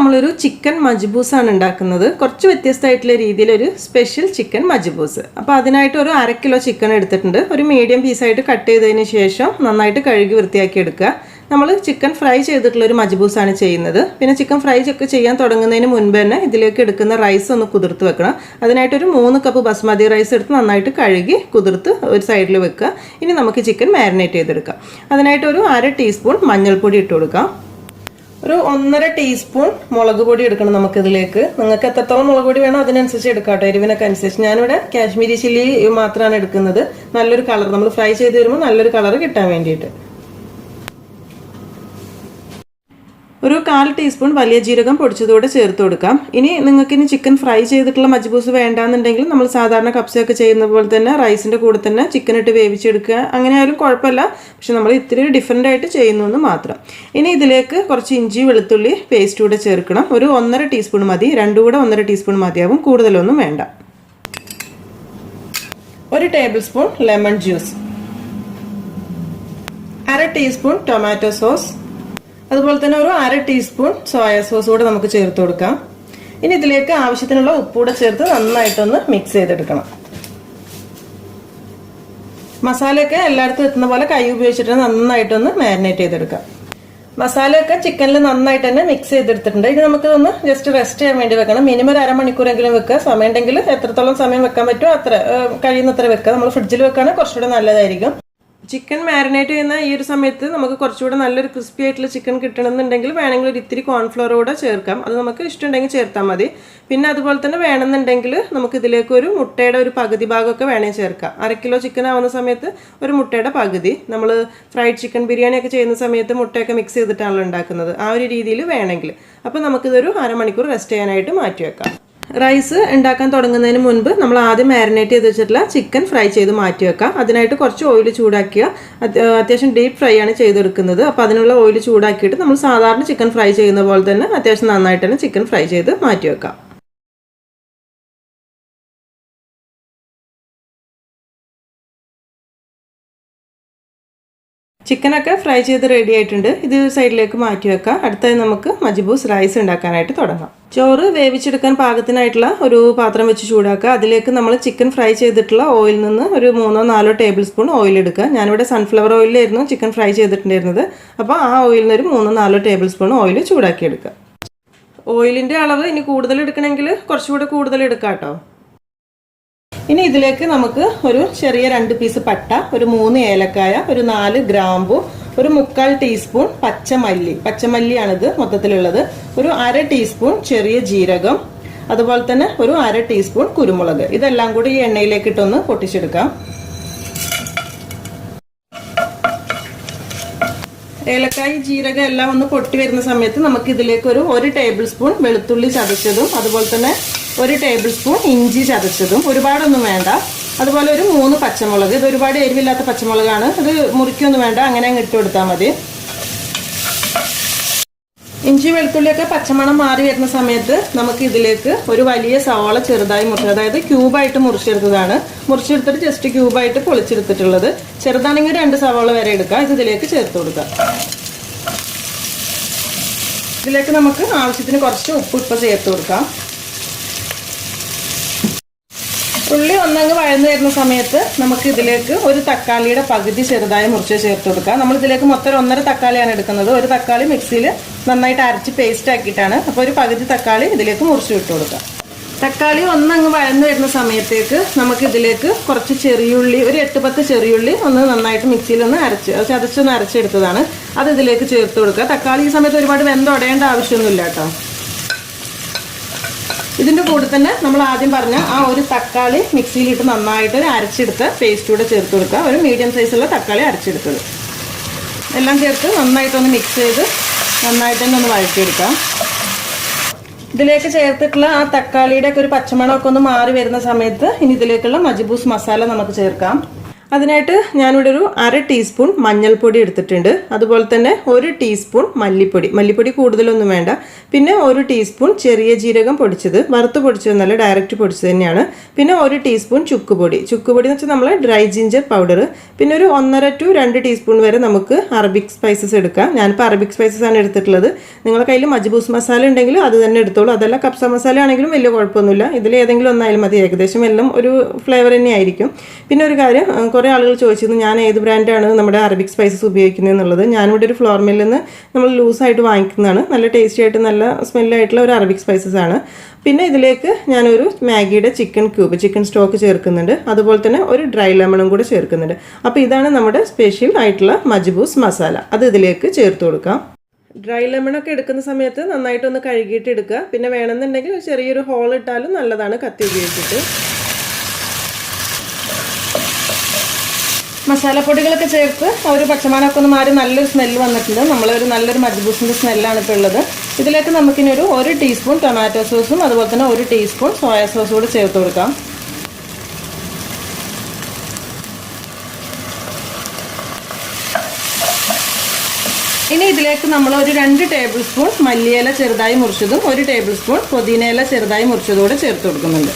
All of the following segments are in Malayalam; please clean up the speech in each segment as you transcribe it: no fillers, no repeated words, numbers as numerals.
നമ്മളൊരു ചിക്കൻ മജ്ബൂസാണ് ഉണ്ടാക്കുന്നത്. കുറച്ച് വ്യത്യസ്തമായിട്ടുള്ള രീതിയിലൊരു സ്പെഷ്യൽ ചിക്കൻ മജ്ബൂസ്. അപ്പോൾ അതിനായിട്ട് ഒരു 1/2 കിലോ ചിക്കൻ എടുത്തിട്ടുണ്ട്. ഒരു മീഡിയം പീസായിട്ട് കട്ട് ചെയ്തതിന് ശേഷം നന്നായിട്ട് കഴുകി വൃത്തിയാക്കി എടുക്കുക. നമ്മൾ ചിക്കൻ ഫ്രൈ ചെയ്തിട്ടുള്ളൊരു മജ്ബൂസാണ് ചെയ്യുന്നത്. പിന്നെ ചിക്കൻ ഫ്രൈ ഒക്കെ ചെയ്യാൻ തുടങ്ങുന്നതിന് മുൻപ് തന്നെ ഇതിലേക്ക് എടുക്കുന്ന റൈസ് ഒന്ന് കുതിർത്ത് വെക്കണം. അതിനായിട്ടൊരു 3 കപ്പ് ബസ്മതി റൈസ് എടുത്ത് നന്നായിട്ട് കഴുകി കുതിർത്ത് ഒരു സൈഡിൽ വെക്കുക. ഇനി നമുക്ക് ചിക്കൻ മാരിനേറ്റ് ചെയ്തെടുക്കാം. അതിനായിട്ടൊരു 1/2 ടീസ്പൂൺ മഞ്ഞൾപ്പൊടി ഇട്ട് കൊടുക്കാം. ഒരു 1.5 ടീസ്പൂൺ മുളക് പൊടി എടുക്കണം നമുക്കിതിലേക്ക്. നിങ്ങൾക്ക് എത്രത്തോളം മുളക് പൊടി വേണോ അതിനനുസരിച്ച് എടുക്കാം കേട്ടോ, എരിവിനൊക്കെ അനുസരിച്ച്. ഞാനിവിടെ കാശ്മീരി ചില്ലി മാത്രമാണ് എടുക്കുന്നത്. നല്ലൊരു കളർ, നമ്മൾ ഫ്രൈ ചെയ്ത് വരുമ്പോൾ നല്ലൊരു കളർ കിട്ടാൻ വേണ്ടിയിട്ട്. ഒരു 1/4 ടീസ്പൂൺ വലിയ ജീരകം പൊടിച്ചതോടെ ചേർത്ത് കൊടുക്കാം. ഇനി നിങ്ങൾക്ക് ചിക്കൻ ഫ്രൈ ചെയ്തിട്ടുള്ള മജ്ബൂസ് വേണ്ടാന്നുണ്ടെങ്കിൽ നമ്മൾ സാധാരണ കപ്സയൊക്കെ ചെയ്യുന്ന പോലെ തന്നെ റൈസിൻ്റെ കൂടെ തന്നെ ചിക്കൻ ഇട്ട് വേവിച്ചെടുക്കുക. അങ്ങനെ ആയാലും കുഴപ്പമില്ല. പക്ഷെ നമ്മൾ ഇത്തിരി ഡിഫറെൻ്റ് ആയിട്ട് ചെയ്യുന്നു മാത്രം. ഇനി ഇതിലേക്ക് കുറച്ച് ഇഞ്ചി വെളുത്തുള്ളി പേസ്റ്റ് കൂടെ ചേർക്കണം. ഒരു 1.5 ടീസ്പൂൺ മതി. രണ്ടും കൂടെ 1.5 ടീസ്പൂൺ മതിയാവും, കൂടുതലൊന്നും വേണ്ട. 1 table spoon lemon juice, 1/2 teaspoon tomato sauce, അതുപോലെ തന്നെ ഒരു 1/2 ടീസ്പൂൺ സോയ സോസ് കൂടെ നമുക്ക് ചേർത്ത് കൊടുക്കാം. ഇനി ഇതിലേക്ക് ആവശ്യത്തിനുള്ള ഉപ്പൂടെ ചേർത്ത് നന്നായിട്ടൊന്ന് മിക്സ് ചെയ്തെടുക്കണം. മസാലയൊക്കെ എല്ലായിടത്തും എത്തുന്ന പോലെ കൈ ഉപയോഗിച്ചിട്ട് നന്നായിട്ടൊന്ന് മാരിനേറ്റ് ചെയ്തെടുക്കാം. മസാലയൊക്കെ ചിക്കനിൽ നന്നായിട്ട് തന്നെ മിക്സ് ചെയ്തെടുത്തിട്ടുണ്ട്. ഇനി നമുക്കിതൊന്ന് ജസ്റ്റ് റെസ്റ്റ് ചെയ്യാൻ വേണ്ടി വെക്കണം. മിനിമം ഒരു 1/2 മണിക്കൂറെങ്കിലും വെക്കുക. സമയം ഉണ്ടെങ്കിൽ എത്രത്തോളം സമയം വെക്കാൻ പറ്റുമോ അത്ര കഴിയുന്നത്ര വെക്കുക. നമ്മൾ ഫ്രിഡ്ജിൽ വെക്കുകയാണെങ്കിൽ കുറച്ചുകൂടെ നല്ലതായിരിക്കും. ചിക്കൻ മാരിനേറ്റ് ചെയ്യുന്ന ഈ ഒരു സമയത്ത് നമുക്ക് കുറച്ചുകൂടെ നല്ലൊരു ക്രിസ്പി ആയിട്ടുള്ള ചിക്കൻ കിട്ടണമെന്നുണ്ടെങ്കിൽ വേണമെങ്കിൽ ഒരു ഇത്തിരി കോൺഫ്ലവർ കൂടെ ചേർക്കാം. അത് നമുക്ക് ഇഷ്ടമുണ്ടെങ്കിൽ ചേർത്താൽ മതി. പിന്നെ അതുപോലെ തന്നെ വേണമെന്നുണ്ടെങ്കിൽ നമുക്ക് ഇതിലേക്ക് ഒരു മുട്ടയുടെ ഒരു പകുതി ഭാഗമൊക്കെ വേണമെങ്കിൽ ചേർക്കാം. 1/2 കിലോ ചിക്കൻ ആവുന്ന സമയത്ത് ഒരു മുട്ടയുടെ പകുതി. നമ്മൾ ഫ്രൈഡ് ചിക്കൻ ബിരിയാണിയൊക്കെ ചെയ്യുന്ന സമയത്ത് മുട്ടയൊക്കെ മിക്സ് ചെയ്തിട്ടാണല്ലോ ഉണ്ടാക്കുന്നത്. ആ ഒരു രീതിയിൽ വേണമെങ്കിൽ. അപ്പോൾ നമുക്കിതൊരു 1/2 മണിക്കൂർ റെസ്റ്റ് ചെയ്യാനായിട്ട് മാറ്റി വെക്കാം. റൈസ് ഉണ്ടാക്കാൻ തുടങ്ങുന്നതിന് മുൻപ് നമ്മൾ ആദ്യം മാരിനേറ്റ് ചെയ്ത് വെച്ചിട്ടുള്ള ചിക്കൻ ഫ്രൈ ചെയ്ത് മാറ്റി വെക്കാം. അതിനായിട്ട് കുറച്ച് ഓയിൽ ചൂടാക്കിയ, അത്യാവശ്യം ഡീപ്പ് ഫ്രൈ ആണ് ചെയ്തെടുക്കുന്നത്. അപ്പോൾ അതിനുള്ള ഓയിൽ ചൂടാക്കിയിട്ട് നമ്മൾ സാധാരണ ചിക്കൻ ഫ്രൈ ചെയ്യുന്ന പോലെ തന്നെ അത്യാവശ്യം നന്നായിട്ട് തന്നെ ചിക്കൻ ഫ്രൈ ചെയ്ത് മാറ്റി വെക്കാം. ചിക്കനൊക്കെ ഫ്രൈ ചെയ്ത് റെഡി ആയിട്ടുണ്ട്. ഇത് സൈഡിലേക്ക് മാറ്റി വെക്കാം. അടുത്തായി നമുക്ക് മജ്ബൂസ് റൈസ് ഉണ്ടാക്കാനായിട്ട് തുടങ്ങാം. ചോറ് വേവിച്ചെടുക്കാൻ പാകത്തിനായിട്ടുള്ള ഒരു പാത്രം വെച്ച് ചൂടാക്കുക. അതിലേക്ക് നമ്മൾ ചിക്കൻ ഫ്രൈ ചെയ്തിട്ടുള്ള ഓയിലിൽ നിന്ന് ഒരു 3-4 ടേബിൾ സ്പൂൺ ഓയിൽ എടുക്കുക. ഞാനിവിടെ സൺഫ്ലവർ ഓയിലായിരുന്നു ചിക്കൻ ഫ്രൈ ചെയ്തിട്ടുണ്ടായിരുന്നത്. അപ്പോൾ ആ ഓയിലിൽ നിന്ന് ഒരു 3-4 ടേബിൾ സ്പൂൺ ഓയിൽ ചൂടാക്കിയെടുക്കുക. ഓയിലിൻ്റെ അളവ് ഇനി കൂടുതൽ എടുക്കണമെങ്കിൽ കുറച്ചുകൂടെ കൂടുതൽ എടുക്കാം കേട്ടോ. ഇനി ഇതിലേക്ക് നമുക്ക് ഒരു ചെറിയ 2 പീസ് പട്ട, ഒരു 3 ഏലക്കായ, ഒരു 4 ഗ്രാമ്പു, ഒരു 1/4 ടീസ്പൂൺ പച്ചമല്ലിയാണിത് മൊത്തത്തിലുള്ളത്, ഒരു 1/2 ടീസ്പൂൺ ചെറിയ ജീരകം, അതുപോലെ തന്നെ ഒരു 1/2 ടീസ്പൂൺ കുരുമുളക്. ഇതെല്ലാം കൂടി ഈ എണ്ണയിലേക്ക് ഇട്ടൊന്ന് പൊട്ടിച്ചെടുക്കാം. ഏലക്കായ ജീരകം എല്ലാം ഒന്ന് പൊട്ടി വരുന്ന സമയത്ത് നമുക്ക് ഇതിലേക്ക് ഒരു 1 ടേബിൾ സ്പൂൺ വെളുത്തുള്ളി ചതച്ചതും, അതുപോലെ തന്നെ 1 ടേബിൾ സ്പൂൺ ഇഞ്ചി ചതച്ചതും, ഒരുപാടൊന്നും വേണ്ട. അതുപോലെ ഒരു 3 പച്ചമുളക്. ഇത് ഒരുപാട് എരിവില്ലാത്ത പച്ചമുളകാണ്. ഇത് മുറിക്കൊന്നും വേണ്ട, അങ്ങനെ അങ്ങ് ഇട്ട് കൊടുത്താൽ മതി. ഇഞ്ചി വെളുത്തുള്ളിയൊക്കെ പച്ചമണം മാറി വരുന്ന സമയത്ത് നമുക്ക് ഇതിലേക്ക് ഒരു വലിയ സവാള ചെറുതായി മുറിച്ചത്, അതായത് ക്യൂബായിട്ട് മുറിച്ചെടുത്തതാണ്. മുറിച്ചെടുത്തിട്ട് ജസ്റ്റ് ക്യൂബായിട്ട് പൊളിച്ചെടുത്തിട്ടുള്ളത്. ചെറുതാണെങ്കിൽ 2 സവാള വരെ എടുക്കാം. ഇത് ഇതിലേക്ക് ചേർത്ത് കൊടുക്കാം. ഇതിലേക്ക് നമുക്ക് ആവശ്യത്തിന് കുറച്ച് ഉപ്പ് ഇപ്പം ചേർത്ത് കൊടുക്കാം. ഉള്ളി ഒന്നങ്ങ് വഴന്നു വരുന്ന സമയത്ത് നമുക്ക് ഇതിലേക്ക് ഒരു തക്കാളിയുടെ പകുതി ചെറുതായി മുറിച്ച് ചേർത്ത് കൊടുക്കാം. നമ്മൾ ഇതിലേക്ക് മൊത്തം 1.5 തക്കാളിയാണ് എടുക്കുന്നത്. ഒരു തക്കാളി മിക്സിയിൽ നന്നായിട്ട് അരച്ച് പേസ്റ്റ് ആക്കിയിട്ടാണ്. അപ്പോൾ ഒരു പകുതി തക്കാളി ഇതിലേക്ക് മുറിച്ച് വിട്ട് കൊടുക്കാം. തക്കാളി ഒന്നങ്ങ് വഴന്നു വരുന്ന സമയത്തേക്ക് നമുക്ക് ഇതിലേക്ക് കുറച്ച് ചെറിയുള്ളി, ഒരു 8-10 ചെറിയുള്ളി ഒന്ന് നന്നായിട്ട് മിക്സിയിൽ ഒന്ന് ചതച്ചൊന്ന് അരച്ചെടുത്തതാണ്. അത് ഇതിലേക്ക് ചേർത്ത് കൊടുക്കുക. തക്കാളി ഈ സമയത്ത് ഒരുപാട് വെന്തുടയേണ്ട ആവശ്യമൊന്നുമില്ല കേട്ടോ. ഇതിൻ്റെ കൂടെ തന്നെ നമ്മൾ ആദ്യം പറഞ്ഞ ആ ഒരു തക്കാളി മിക്സിയിലിട്ട് നന്നായിട്ട് അരച്ചെടുത്ത് പേസ്റ്റ് കൂടെ ചേർത്ത് കൊടുക്കുക. ഒരു മീഡിയം സൈസുള്ള തക്കാളി അരച്ചെടുത്തത് എല്ലാം ചേർത്ത് നന്നായിട്ടൊന്ന് മിക്സ് ചെയ്ത് നന്നായിട്ട് തന്നെ ഒന്ന് വഴറ്റിയെടുക്കാം. ഇതിലേക്ക് ചേർത്തിട്ടുള്ള ആ തക്കാളിയുടെ ഒക്കെ ഒരു പച്ചമണമൊക്കെ ഒന്ന് മാറി വരുന്ന സമയത്ത് ഇനി ഇതിലേക്കുള്ള മജ്ബൂസ് മസാല നമുക്ക് ചേർക്കാം. അതിനായിട്ട് ഞാനിവിടെ ഒരു 1/2 ടീസ്പൂൺ മഞ്ഞൾപ്പൊടി എടുത്തിട്ടുണ്ട്. അതുപോലെ തന്നെ 1 ടീസ്പൂൺ മല്ലിപ്പൊടി കൂടുതലൊന്നും വേണ്ട. പിന്നെ 1 ടീസ്പൂൺ ചെറിയ ജീരകം പൊടിച്ചത്, വറുത്ത് പൊടിച്ചതെന്നല്ല, ഡയറക്റ്റ് പൊടിച്ചത് തന്നെയാണ്. പിന്നെ 1 ടീസ്പൂൺ ചുക്കുപൊടി എന്ന് വെച്ചാൽ നമ്മൾ ഡ്രൈ ജിഞ്ചർ പൗഡർ. പിന്നെ ഒരു 1.5 to 2 ടീസ്പൂൺ വരെ നമുക്ക് അറബിക് സ്പൈസസ് എടുക്കാം. ഞാനിപ്പോൾ അറബിക് സ്പൈസസ് ആണ് എടുത്തിട്ടുള്ളത്. നിങ്ങളുടെ കയ്യിൽ മജ്ബൂസ് മസാല ഉണ്ടെങ്കിൽ അത് തന്നെ എടുത്തോളൂ. അതല്ല കപ്സ മസാല ആണെങ്കിലും വലിയ കുഴപ്പമൊന്നുമില്ല. ഇതിൽ ഏതെങ്കിലും ഒന്നായാലും മതി. ഏകദേശം എല്ലാം ഒരു ഫ്ലേവർ തന്നെയായിരിക്കും. പിന്നെ ഒരു കാര്യം, കുറേ ആളുകൾ ചോദിച്ചിരുന്നു ഞാൻ ഏത് ബ്രാൻഡാണ് നമ്മുടെ അറബിക് സ്പൈസസ് ഉപയോഗിക്കുന്നത് എന്നുള്ളത്. ഞാനിവിടെ ഒരു ഫ്ലോർ മില്ലിൽ നിന്ന് നമ്മൾ ലൂസായിട്ട് വാങ്ങിക്കുന്നതാണ്. നല്ല ടേസ്റ്റി ആയിട്ട് നല്ല സ്മെല്ലായിട്ടുള്ള ഒരു അറബിക് സ്പൈസസ് ആണ്. പിന്നെ ഇതിലേക്ക് ഞാനൊരു മാഗിയുടെ ചിക്കൻ സ്റ്റോക്ക് ചേർക്കുന്നുണ്ട്. അതുപോലെ തന്നെ ഒരു ഡ്രൈ ലെമണും കൂടെ ചേർക്കുന്നുണ്ട്. അപ്പോൾ ഇതാണ് നമ്മുടെ സ്പെഷ്യൽ ആയിട്ടുള്ള മജ്ബൂസ് മസാല. അത് ഇതിലേക്ക് ചേർത്ത് കൊടുക്കാം. ഡ്രൈ ലെമണൊക്കെ എടുക്കുന്ന സമയത്ത് നന്നായിട്ടൊന്ന് കഴുകിയിട്ട് എടുക്കുക. പിന്നെ വേണമെന്നുണ്ടെങ്കിൽ ചെറിയൊരു ഹോൾ ഇട്ടാലും നല്ലതാണ്, കത്തി ഉപയോഗിച്ചിട്ട്. മസാലപ്പൊടികളൊക്കെ ചേർത്ത് ഒരു പച്ചമണമൊക്കെ ഒന്ന് മാറി നല്ലൊരു സ്മെല്ല് വന്നിട്ടുണ്ട്. നല്ലൊരു മജ്ബൂസിൻ്റെ സ്മെല്ലാണ് ഇപ്പോൾ ഉള്ളത്. ഇതിലേക്ക് നമുക്കിനി 1 ടീസ്പൂൺ ടൊമാറ്റോ സോസും അതുപോലെ തന്നെ 1 ടീസ്പൂൺ സോയ സോസും കൂടി ചേർത്ത് കൊടുക്കാം. ഇനി ഇതിലേക്ക് നമ്മൾ ഒരു 2 ടേബിൾ സ്പൂൺ മല്ലിയില ചെറുതായി മുറിച്ചതും 1 ടേബിൾ സ്പൂൺ പുതിനയില ചെറുതായി മുറിച്ചതും കൂടെ ചേർത്ത് കൊടുക്കുന്നുണ്ട്.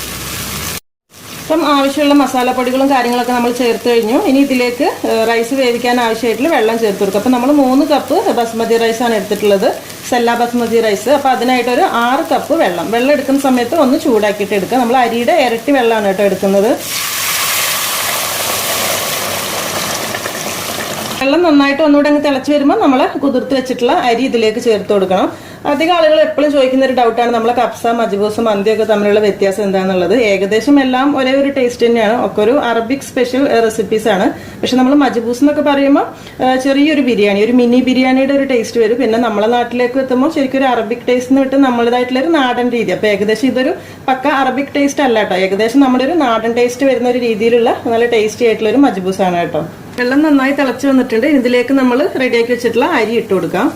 അപ്പം ആവശ്യമുള്ള മസാലപ്പൊടികളും കാര്യങ്ങളൊക്കെ നമ്മൾ ചേർത്ത് കഴിഞ്ഞു. ഇനി ഇതിലേക്ക് റൈസ് വേവിക്കാൻ ആവശ്യമായിട്ടുള്ള വെള്ളം ചേർത്ത് കൊടുക്കും. അപ്പോൾ നമ്മൾ 3 കപ്പ് ബസ്മതി റൈസാണ് എടുത്തിട്ടുള്ളത്, സെല്ല ബസ്മതി റൈസ്. അപ്പോൾ അതിനായിട്ടൊരു 6 കപ്പ് വെള്ളം എടുക്കുന്ന സമയത്ത് ഒന്ന് ചൂടാക്കിയിട്ട് എടുക്കുക. നമ്മൾ അരിയുടെ ഇരട്ടി വെള്ളമാണ് കേട്ടോ എടുക്കുന്നത്. വെള്ളം നന്നായിട്ട് ഒന്നുകൂടെ അങ്ങ് തിളച്ച് വരുമ്പോൾ നമ്മൾ കുതിർത്ത് വെച്ചിട്ടുള്ള അരി ഇതിലേക്ക് ചേർത്ത് കൊടുക്കണം. അധികം ആളുകൾ എപ്പോഴും ചോദിക്കുന്ന ഒരു ഡൗട്ടാണ് നമ്മളെ കപ്സ, മജ്ബൂസ്, മന്തിയൊക്കെ തമ്മിലുള്ള വ്യത്യാസം എന്താണെന്നുള്ളത്. ഏകദേശം എല്ലാം ഒരേ ഒരു ടേസ്റ്റ് തന്നെയാണ്. ഒക്കെ ഒരു അറബിക് സ്പെഷ്യൽ റെസിപ്പീസ് ആണ്. പക്ഷെ നമ്മൾ മജ്ബൂസ് എന്നൊക്കെ പറയുമ്പോൾ ചെറിയൊരു ബിരിയാണി, ഒരു മിനി ബിരിയാണിയുടെ ഒരു ടേസ്റ്റ് വരും. പിന്നെ നമ്മളെ നാട്ടിലേക്ക് എത്തുമ്പോൾ ശരിക്കും ഒരു അറബിക് ടേസ്റ്റിന് വിട്ട് നമ്മുടേതായിട്ടുള്ളൊരു നാടൻ രീതി. അപ്പോൾ ഏകദേശം ഇതൊരു പക്ക അറബിക് ടേസ്റ്റ് അല്ല കേട്ടോ. ഏകദേശം നമ്മുടെ ഒരു നാടൻ ടേസ്റ്റ് വരുന്ന ഒരു രീതിയിലുള്ള നല്ല ടേസ്റ്റി ആയിട്ടുള്ള ഒരു മജ്ബൂസ് ആണ് കേട്ടോ. വെള്ളം നന്നായി തിളച്ച് വന്നിട്ടുണ്ട്. ഇതിലേക്ക് നമ്മൾ റെഡിയാക്കി വെച്ചിട്ടുള്ള അരി ഇട്ട് കൊടുക്കാം.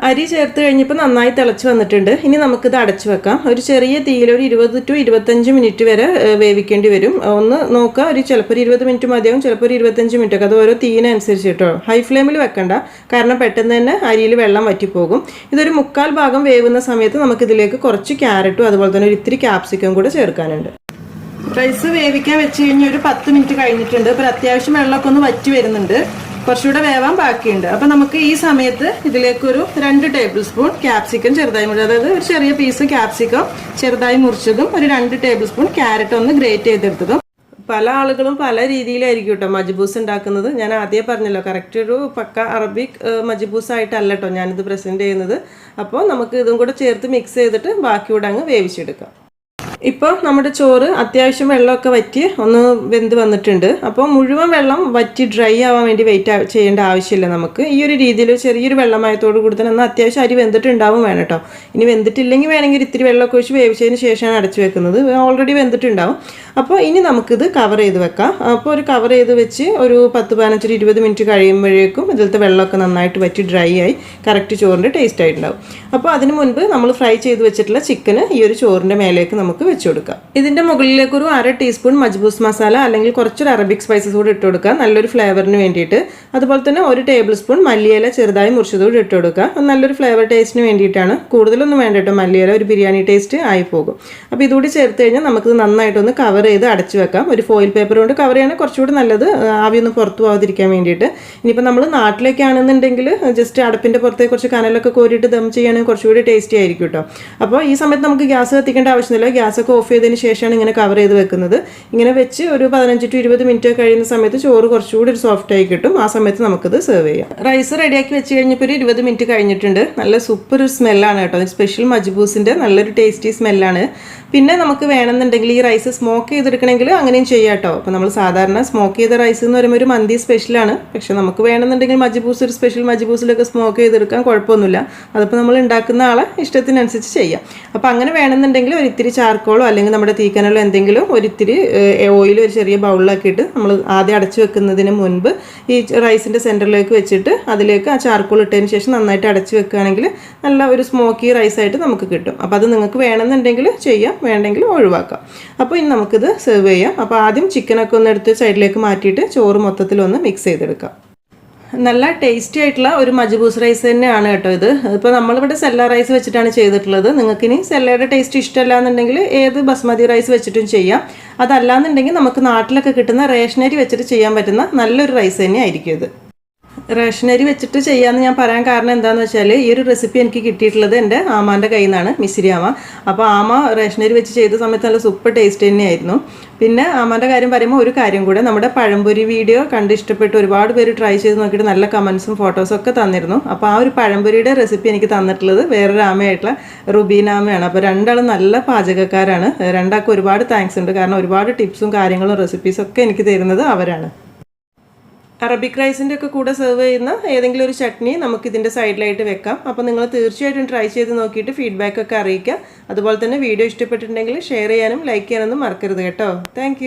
അരി ചേർത്ത് കഴിഞ്ഞപ്പോൾ നന്നായി തിളച്ച് വന്നിട്ടുണ്ട്. ഇനി നമുക്കിത് അടച്ചു വെക്കാം. ഒരു ചെറിയ തീയിൽ ഒരു 20 to 25 മിനിറ്റ് വരെ വേവിക്കേണ്ടി വരും. ഒന്ന് നോക്കുക, ചിലപ്പോൾ ഒരു 20 മിനിറ്റ് മതിയാവും, ചിലപ്പോൾ ഒരു 25 മിനിറ്റ് ഒക്കെ. അത് ഓരോ തീയിനനുസരിച്ച് കേട്ടോ. ഹൈ ഫ്ലെയിമിൽ വെക്കണ്ട, കാരണം പെട്ടെന്ന് തന്നെ അരിയിൽ വെള്ളം വറ്റിപ്പോകും. ഇതൊരു 1/4 ഭാഗം വേവുന്ന സമയത്ത് നമുക്കിതിലേക്ക് കുറച്ച് ക്യാരറ്റും അതുപോലെ തന്നെ ഒരു ഇത്തിരി ക്യാപ്സിക്കം കൂടെ ചേർക്കാനുണ്ട്. റൈസ് വേവിക്കാൻ വെച്ച് കഴിഞ്ഞ് ഒരു 10 മിനിറ്റ് കഴിഞ്ഞിട്ടുണ്ട്. അപ്പോൾ അത്യാവശ്യം വെള്ളമൊക്കെ ഒന്ന് വറ്റി വരുന്നുണ്ട്. കുറച്ചുകൂടെ വേവാൻ ബാക്കിയുണ്ട്. അപ്പം നമുക്ക് ഈ സമയത്ത് ഇതിലേക്കൊരു 2 ടേബിൾ സ്പൂൺ ക്യാപ്സിക്കം ചെറുതായി മുറിച്ചത്, അതായത് ഒരു ചെറിയ പീസ് ക്യാപ്സിക്കം ചെറുതായി മുറിച്ചതും ഒരു 2 ടേബിൾ സ്പൂൺ ക്യാരറ്റ് ഒന്ന് ഗ്രേറ്റ് ചെയ്തെടുത്തതും. പല ആളുകളും പല രീതിയിലായിരിക്കും കേട്ടോ മജ്ബൂസ് ഉണ്ടാക്കുന്നത്. ഞാൻ ആദ്യം പറഞ്ഞല്ലോ, കറക്റ്റ് ഒരു പക്ക അറബിക് മജ്ബൂസ് ആയിട്ടല്ല കേട്ടോ ഞാനിത് പ്രസൻറ്റ് ചെയ്യുന്നത്. അപ്പോൾ നമുക്ക് ഇതും കൂടെ ചേർത്ത് മിക്സ് ചെയ്തിട്ട് ബാക്കിയൂടെ അങ്ങ് വേവിച്ചെടുക്കാം. ഇപ്പോൾ നമ്മുടെ ചോറ് അത്യാവശ്യം വെള്ളമൊക്കെ വറ്റി ഒന്ന് വെന്ത് വന്നിട്ടുണ്ട്. അപ്പോൾ മുഴുവൻ വെള്ളം വറ്റി ഡ്രൈ ആവാൻ വേണ്ടി വെയിറ്റ് ചെയ്യേണ്ട ആവശ്യമില്ല. നമുക്ക് ഈ ഒരു രീതിയിൽ ചെറിയൊരു വെള്ളമയത്തോട് കൂടി തന്നെ എന്നാൽ അത്യാവശ്യം അരി വെന്തിട്ടുണ്ടാവും വേണം കേട്ടോ. ഇനി വെന്തിട്ടില്ലെങ്കിൽ വേണമെങ്കിൽ ഇത്തിരി വെള്ളമൊക്കെ ഒഴിച്ച് വേവിച്ചതിന് ശേഷമാണ് അടച്ചു വെക്കുന്നത്. ഓൾറെഡി വെന്തിട്ടുണ്ടാവും. അപ്പോൾ ഇനി നമുക്കിത് കവർ ചെയ്ത് വെക്കാം. അപ്പോൾ ഒരു കവർ ചെയ്ത് വെച്ച് ഒരു 10-15-20 മിനിറ്റ് കഴിയുമ്പോഴേക്കും ഇതിലത്തെ വെള്ളമൊക്കെ നന്നായിട്ട് വറ്റി ഡ്രൈ ആയി കറക്റ്റ് ചോറിൻ്റെ ടേസ്റ്റ് ആയിട്ടുണ്ടാവും. അപ്പോൾ അതിന് മുൻപ് നമ്മൾ ഫ്രൈ ചെയ്ത് വെച്ചിട്ടുള്ള ചിക്കന് ഈ ഒരു ചോറിൻ്റെ മേലേക്ക് നമുക്ക് വെച്ച് കൊടുക്കാം. ഇതിൻ്റെ മുകളിലേക്ക് ഒരു 1/2 ടീസ്പൂൺ മജ്ബൂസ് മസാല അല്ലെങ്കിൽ കുറച്ചൊരു അറബിക് സ്പൈസസ് കൂടി ഇട്ട് കൊടുക്കുക, നല്ലൊരു ഫ്ലേവറിന് വേണ്ടിയിട്ട്. അതുപോലെ തന്നെ 1 ടേബിൾ സ്പൂൺ മല്ലിയില ചെറുതായി മുറിച്ചതുകൂടി ഇട്ട് കൊടുക്കുക, നല്ലൊരു ഫ്ലേവർ ടേസ്റ്റിന് വേണ്ടിയിട്ടാണ്. കൂടുതലൊന്നും വേണ്ട കേട്ടോ, മല്ലിയില ഒരു ബിരിയാണി ടേസ്റ്റ് ആയി പോകും. അപ്പോൾ ഇതുകൂടി ചേർത്ത് കഴിഞ്ഞാൽ നമുക്കിത് നന്നായിട്ടൊന്ന് കവർ ചെയ്ത് അടച്ചു വെക്കാം. ഒരു ഫോയിൽ പേപ്പർ കൊണ്ട് കവർ ചെയ്യണേ കുറച്ചുകൂടി നല്ലത്, ആവിയൊന്നും പുറത്തു പോകാതിരിക്കാൻ വേണ്ടിയിട്ട്. ഇനിയിപ്പോൾ നമ്മൾ നാട്ടിലേക്കാണെന്നുണ്ടെങ്കിൽ ജസ്റ്റ് അടുപ്പിൻ്റെ പുറത്തേക്ക് കുറച്ച് കനലൊക്കെ കോരിയിട്ട് ദം ചെയ്യുകയാണെങ്കിൽ കുറച്ചുകൂടി ടേസ്റ്റി ആയിരിക്കും കേട്ടോ. അപ്പോൾ ഈ സമയത്ത് നമുക്ക് ഗ്യാസ് കത്തിക്കേണ്ട ആവശ്യമില്ല. ഗ്യാസൊക്കെ ഓഫ് ചെയ്തതിന് ശേഷമാണ് ഇങ്ങനെ കവർ ചെയ്ത് വെക്കുന്നത്. ഇങ്ങനെ വെച്ച് ഒരു 15 to 20 മിനിറ്റ് കഴിയുന്ന സമയത്ത് ചോറ് കുറച്ചുകൂടി ഒരു സോഫ്റ്റ് ആയി കിട്ടും. ആ സമയത്ത് നമുക്കിത് സെർവ് ചെയ്യാം. റൈസ് റെഡിയാക്കി വെച്ച് കഴിഞ്ഞപ്പോൾ ഒരു 20 മിനിറ്റ് കഴിഞ്ഞിട്ടുണ്ട്. നല്ല സൂപ്പർ ഒരു സ്മെല്ലാണ് കേട്ടോ. സ്പെഷ്യൽ മജ്ബൂസിൻ്റെ നല്ലൊരു ടേസ്റ്റി സ്മെല്ലാണ്. പിന്നെ നമുക്ക് വേണമെന്നുണ്ടെങ്കിൽ ഈ റൈസ് സ്മോക്ക് ചെയ്തെടുക്കണമെങ്കിൽ അങ്ങനെയും ചെയ്യാം കേട്ടോ. അപ്പോൾ നമ്മൾ സാധാരണ സ്മോക്ക് ചെയ്ത റൈസ് എന്ന് പറയുമ്പോൾ ഒരു മന്തി സ്പെഷ്യലാണ്. പക്ഷെ നമുക്ക് വേണമെന്നുണ്ടെങ്കിൽ മജ്ബൂസ് ഒരു സ്പെഷ്യൽ മജ്ബൂസിലൊക്കെ സ്മോക്ക് ചെയ്തെടുക്കാൻ കുഴപ്പമൊന്നുമില്ല. അതിപ്പോൾ നമ്മൾ ഉണ്ടാക്കുന്ന ആളെ ഇഷ്ടത്തിനനുസരിച്ച് ചെയ്യാം. അപ്പോൾ അങ്ങനെ വേണമെന്നുണ്ടെങ്കിൽ ഒരു ഇത്തിരി ചാർക്കോളോ അല്ലെങ്കിൽ നമ്മുടെ തീക്കനലോ എന്തെങ്കിലും ഒരിത്തിരി ഓയിൽ ഒരു ചെറിയ ബൗളിലാക്കിയിട്ട് നമ്മൾ ആദ്യം അടച്ചു വെക്കുന്നതിന് മുൻപ് ഈ റൈസിൻ്റെ സെൻറ്ററിലേക്ക് വെച്ചിട്ട് അതിലേക്ക് ആ ചാർക്കോൾ ഇട്ടതിന് ശേഷം നന്നായിട്ട് അടച്ചു വെക്കുകയാണെങ്കിൽ നല്ല ഒരു സ്മോക്കി റൈസായിട്ട് നമുക്ക് കിട്ടും. അപ്പോൾ അത് നിങ്ങൾക്ക് വേണമെന്നുണ്ടെങ്കിൽ ചെയ്യാം, വേണമെങ്കിൽ ഒഴിവാക്കാം. അപ്പോൾ ഇനി നമുക്കിത് നമുക്ക് സെർവ് ചെയ്യാം. അപ്പോൾ ആദ്യം ചിക്കനൊക്കെ ഒന്ന് എടുത്ത് സൈഡിലേക്ക് മാറ്റിയിട്ട് ചോറ് മൊത്തത്തിലൊന്ന് മിക്സ് ചെയ്തെടുക്കാം. നല്ല ടേസ്റ്റി ആയിട്ടുള്ള ഒരു മജ്ബൂസ് റൈസ് തന്നെയാണ് കേട്ടോ ഇത്. ഇപ്പോൾ നമ്മളിവിടെ സെല്ല റൈസ് വെച്ചിട്ടാണ് ചെയ്തിട്ടുള്ളത്. നിങ്ങൾക്കിനി സെല്ലയുടെ ടേസ്റ്റ് ഇഷ്ടമല്ല എന്നുണ്ടെങ്കിൽ ഏത് ബസ്മതി റൈസ് വെച്ചിട്ടും ചെയ്യാം. അതല്ലാന്നുണ്ടെങ്കിൽ നമുക്ക് നാട്ടിലൊക്കെ കിട്ടുന്ന റേഷനരി വെച്ചിട്ട് ചെയ്യാൻ പറ്റുന്ന നല്ലൊരു റൈസ് തന്നെ ആയിരിക്കും ഇത്. റേഷനരി വെച്ചിട്ട് ചെയ്യാമെന്ന് ഞാൻ പറയാൻ കാരണം എന്താണെന്ന് വെച്ചാൽ ഈ ഒരു റെസിപ്പി എനിക്ക് കിട്ടിയിട്ടുള്ളത് എൻ്റെ ആമാൻ്റെ കയ്യിൽ നിന്നാണ്, മിശ്രി ആമ. അപ്പോൾ ആമ റേഷനരി വെച്ച് ചെയ്ത സമയത്ത് നല്ല സൂപ്പർ ടേസ്റ്റ് തന്നെയായിരുന്നു. പിന്നെ ആമാൻ്റെ കാര്യം പറയുമ്പോൾ ഒരു കാര്യം കൂടെ, നമ്മുടെ പഴംപൊരി വീഡിയോ കണ്ട് ഇഷ്ടപ്പെട്ട് ഒരുപാട് പേര് ട്രൈ ചെയ്ത് നോക്കിയിട്ട് നല്ല കമൻസും ഫോട്ടോസും ഒക്കെ തന്നിരുന്നു. അപ്പോൾ ആ ഒരു പഴംപൊരിയുടെ റെസിപ്പി എനിക്ക് തന്നിട്ടുള്ളത് വേറൊരു ആമയായിട്ടുള്ള റുബീന ആമയാണ്. അപ്പോൾ രണ്ടാളും നല്ല പാചകക്കാരാണ്. രണ്ടാൾക്കും ഒരുപാട് താങ്ക്സ് ഉണ്ട്. കാരണം ഒരുപാട് ടിപ്സും കാര്യങ്ങളും റെസിപ്പീസും ഒക്കെ എനിക്ക് തരുന്നത് അവരാണ്. അറബിക് റൈസിൻ്റെ ഒക്കെ കൂടെ സെർവ് ചെയ്യുന്ന ഏതെങ്കിലും ഒരു ചട്നി നമുക്ക് ഇതിൻ്റെ സൈഡിലായിട്ട് വെക്കാം. അപ്പോൾ നിങ്ങൾ തീർച്ചയായിട്ടും ട്രൈ ചെയ്ത് നോക്കിയിട്ട് ഫീഡ്ബാക്ക് ഒക്കെ അറിയിക്കുക. അതുപോലെ തന്നെ വീഡിയോ ഇഷ്ടപ്പെട്ടിട്ടുണ്ടെങ്കിൽ ഷെയർ ചെയ്യാനും ലൈക്ക് ചെയ്യാനൊന്നും മറക്കരുത് കേട്ടോ. താങ്ക്